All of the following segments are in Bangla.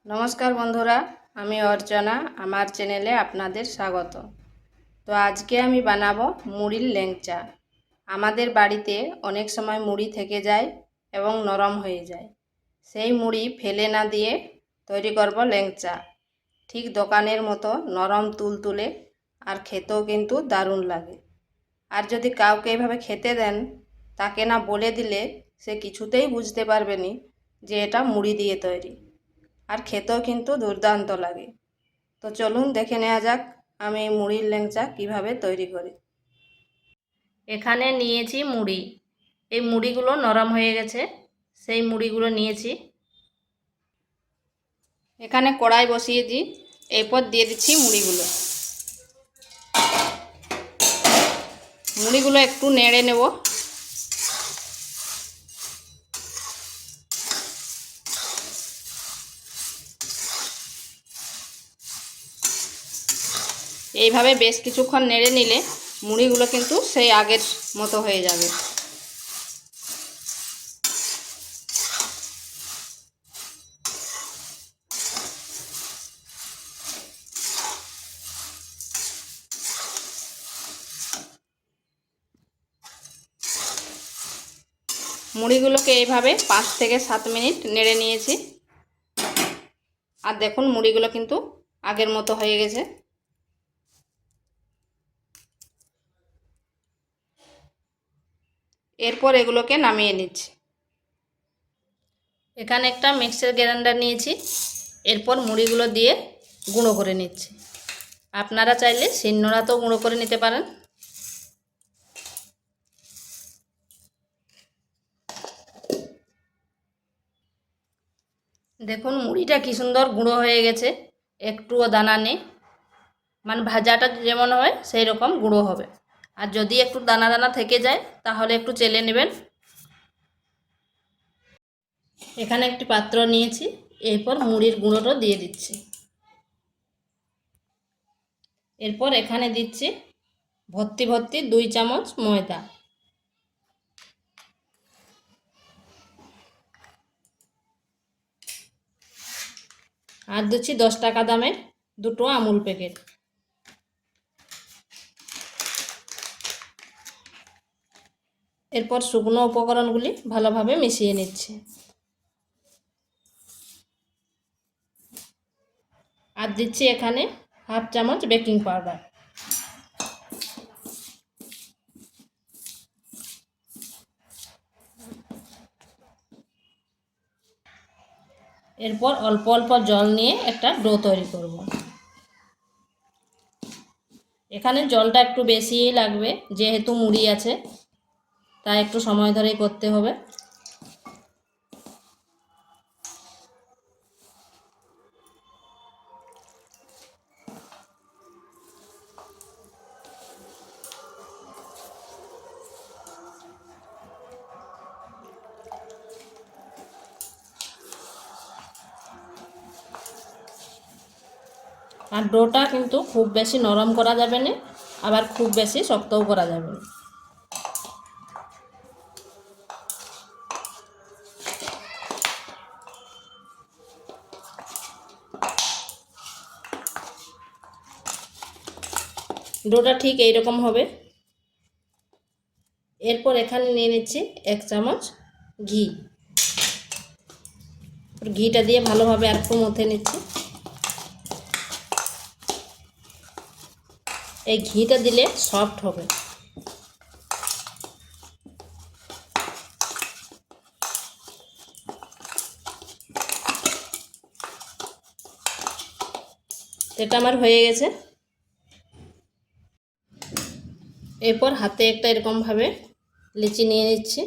নমস্কার বন্ধুরা, আমি অর্চনা। আমার চ্যানেলে আপনাদের স্বাগত। তো আজকে আমি বানাবো মুড়ির ল্যাংচা। আমাদের বাড়িতে অনেক সময় মুড়ি থেকে যায় এবং নরম হয়ে যায়। সেই মুড়ি ফেলে না দিয়ে তৈরি করব ল্যাংচা, ঠিক দোকানের মতো নরম তুলতুলে, আর খেতেও কিন্তু দারুণ লাগে। আর যদি কাউকে এভাবে খেতে দেন, তাকে না বলে দিলে সে কিছুতেই বুঝতে পারবে না যে এটা মুড়ি দিয়ে তৈরি। আর খেতেও কিন্তু দুর্দান্ত লাগে। তো চলুন দেখে নেওয়া যাক আমি এই মুড়ির ল্যাংচা কিভাবে তৈরি করি। এখানে নিয়েছি মুড়ি। এই মুড়িগুলো নরম হয়ে গেছে, সেই মুড়িগুলো নিয়েছি। এখানে কড়াই বসিয়ে দিই, এরপর দিয়ে দিচ্ছি মুড়িগুলো। মুড়িগুলো একটু নেড়ে নেব। এইভাবে বেশ কিছুক্ষণ নেড়ে নিলে মুড়িগুলো কিন্তু সেই আগের মতো হয়ে যাবে। মুড়িগুলোকে এইভাবে 5 থেকে 7 মিনিট নেড়ে নিয়েছি। আর দেখুন মুড়িগুলো কিন্তু আগের মতো হয়ে গেছে। এরপর এগুলোকে নামিয়ে নিচ্ছি। এখানে একটা মিক্সার গ্রাইন্ডার নিয়েছি, এরপর মুড়িগুলো দিয়ে গুঁড়ো করে নিচ্ছি। আপনারা চাইলে শিলনোড়াতেও গুঁড়ো করে নিতে পারেন। দেখুন মুড়িটা কি সুন্দর গুঁড়ো হয়ে গেছে, একটুও দানা নেই। মানে ভাজাটা যেমন হয় সেই রকম গুঁড়ো হবে। আর যদি একটু দানা দানা থেকে যায় তাহলে একটু চেলে নেবেন। এখানে একটি পাত্র নিয়েছি, এরপর মুড়ির গুঁড়োটা দিয়ে দিচ্ছি। এরপর এখানে দিচ্ছি ভর্তি ভর্তি 2 চামচ ময়দা। আর দিচ্ছি 10 টাকা দামের 2টো আমুল প্যাকেট। এরপর শুকনো উপকরণগুলি ভালোভাবে মিশিয়ে নিচ্ছি। আর দিচ্ছি এখানে হাফ চামচ বেকিং পাউডার। এরপর অল্প অল্প জল নিয়ে একটা ডো তৈরি করব। এখানে জলটা একটু বেশিই লাগবে, যেহেতু মুড়ি আছে তাই একটু সময় ধরেই করতে হবে। আর ডোটা কিন্তু খুব বেশি নরম করা যাবে না, আবার খুব বেশি শক্তও করা যাবে না। ডোটা ঠিক এইরকম হবে। এরপর এখানে নিয়ে নিচ্ছি 1 চামচ ঘি। ঘিটা দিয়ে ভালোভাবে আরেকটু মথে নিচ্ছি। এই ঘিটা দিলে সফট হবে। এটা আমার হয়ে গেছে। এরপর হাতে একটা এরকমভাবে লিচি নিয়ে নিচ্ছি।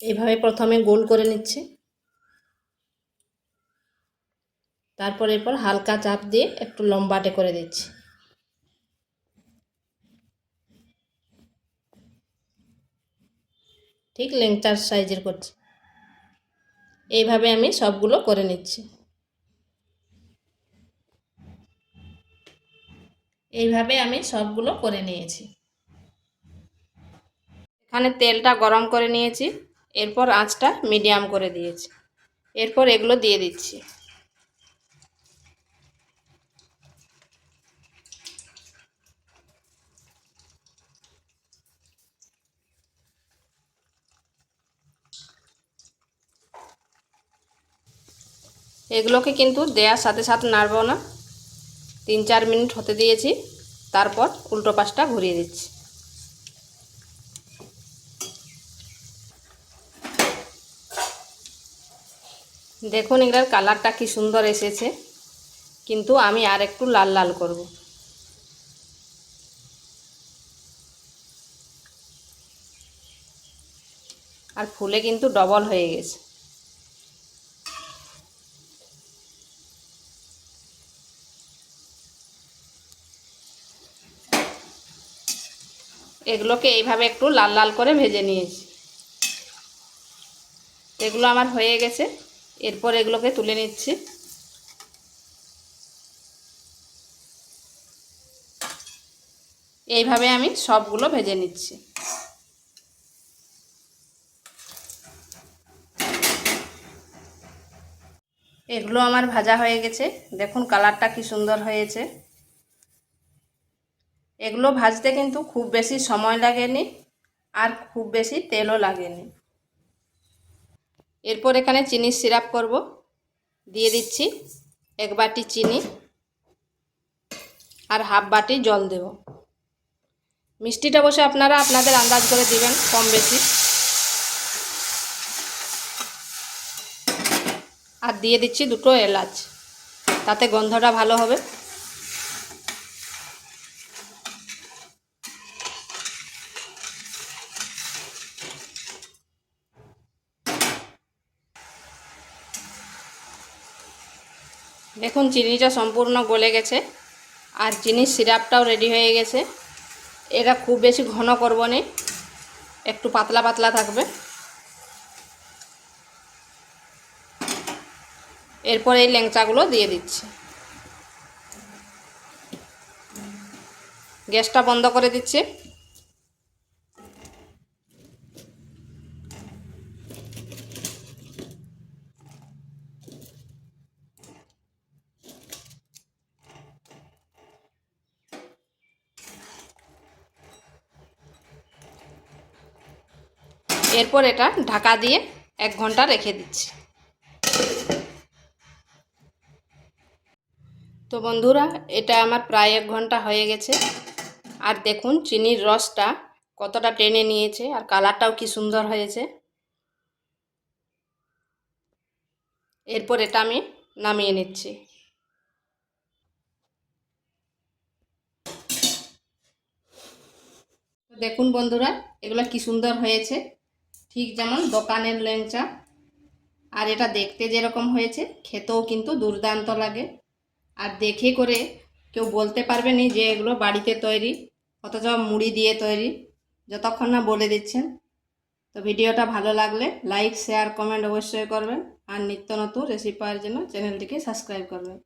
এইভাবে প্রথমে গোল করে নিচ্ছি, তারপর এরপর হালকা চাপ দিয়ে একটু লম্বাটে করে দিচ্ছি। ঠিক ল্যাংচার সাইজের করছি। এইভাবে আমি সবগুলো করে নিচ্ছি। এইভাবে আমি সবগুলো করে নিয়েছি। এখানে তেলটা গরম করে নিয়েছি, এরপর আঁচটা মিডিয়াম করে দিয়েছি। এরপর এগুলো দিয়ে দিচ্ছি। এগুলোকে কিন্তু দেওয়ার সাথে সাথে নাড়ব না, 3-4 মিনিট হতে দিয়েছি, তারপর উল্টো পাশটা ঘুরিয়ে দিচ্ছি। দেখুন এটার কালারটা কি সুন্দর এসেছে, কিন্তু আমি আর একটু লাল লাল করব। আর ফুলে কিন্তু ডবল হয়ে গেছে। এগুলোকে এইভাবে একটু লাল লাল করে ভেজে নিয়েছি। এগুলো আমার হয়ে গেছে। এরপর এগুলোকে তুলে নিচ্ছি। এইভাবে আমি সবগুলো ভেজে নিচ্ছি। এগুলো আমার ভাজা হয়ে গেছে। দেখুন কালারটা কি সুন্দর হয়েছে। এগুলো ভাজতে কিন্তু খুব বেশি সময় লাগেনি, আর খুব বেশি তেলও লাগেনি। এরপর এখানে চিনির সিরাপ করব। দিয়ে দিচ্ছি 1 বাটি চিনি আর হাফ বাটি জল দেব। মিষ্টিটা বসে আপনারা আপনাদের আন্দাজ করে দিবেন, কম বেশি। আর দিয়ে দিচ্ছি 2টো এলাচ, তাতে গন্ধটা ভালো হবে। দেখুন চিনিটা সম্পূর্ণ গলে গেছে, আর চিনির সিরাপটাও রেডি হয়ে গেছে। এটা খুব বেশি ঘন করব না, একটু পাতলা পাতলা থাকবে। এরপর এই ল্যাংচাগুলো দিয়ে দিচ্ছি। গ্যাসটা বন্ধ করে দিচ্ছি। এরপর এটা ঢাকা দিয়ে 1 ঘন্টা রেখে দিচ্ছি। তো বন্ধুরা, এটা আমার প্রায় 1 ঘন্টা হয়ে গেছে। আর দেখুন চিনির রসটা কতটা টেনে নিয়েছে, আর কালারটাও কি সুন্দর হয়েছে। এরপর এটা আমি নামিয়ে নিচ্ছি। দেখুন বন্ধুরা, এগুলো কি সুন্দর হয়েছে, ঠিক যেমন দোকানের ল্যাংচা। আর এটা দেখতে যেরকম হয়েছে, খেতেও কিন্তু দুর্দান্ত লাগে। আর দেখে করে কেউ বলতে পারবে না যে এগুলো বাড়িতে তৈরি, অথচ মুড়ি দিয়ে তৈরি, যতক্ষণ না বলে দিচ্ছেন। তো ভিডিওটা ভালো লাগলে লাইক, শেয়ার, কমেন্ট অবশ্যই করবেন। আর নিত্য নতুন রেসিপি পাওয়ার জন্য চ্যানেলটিকে সাবস্ক্রাইব করবেন।